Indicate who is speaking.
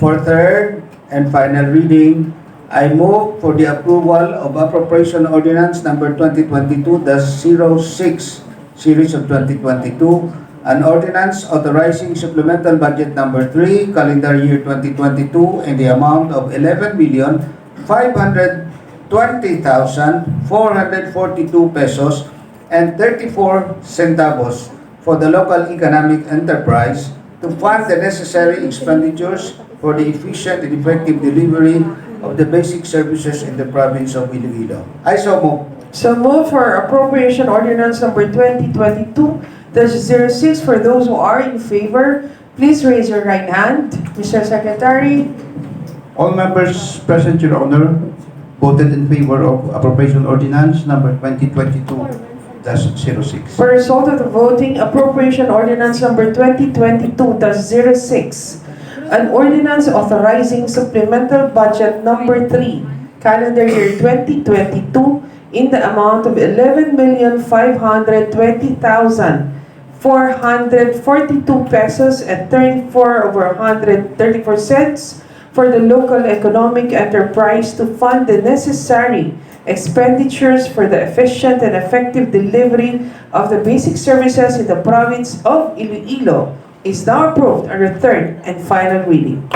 Speaker 1: For third and final reading, I move for the approval of Appropriation Ordinance Number 2022-06, Series of 2022, an ordinance authorizing Supplemental Budget Number 3, Calendar Year 2022, in the amount of 11,520,442 pesos and 34 centavos for the local economic enterprise to fund the necessary expenditures for the efficient and effective delivery of the basic services in the Province of Iloilo. I so move.
Speaker 2: So move for Appropriation Ordinance Number 2022-06. For those who are in favor, please raise your right hand. Mr. Secretary.
Speaker 3: All members present, Your Honor, voted in favor of Appropriation Ordinance Number 2022-06.
Speaker 2: For result of the voting, Appropriation Ordinance Number 2022-06, an ordinance authorizing Supplemental Budget Number 3, Calendar Year 2022, in the amount of 11,520,442 pesos and 34 cents for the local economic enterprise to fund the necessary expenditures for the efficient and effective delivery of the basic services in the Province of Iloilo is now approved under third and final reading.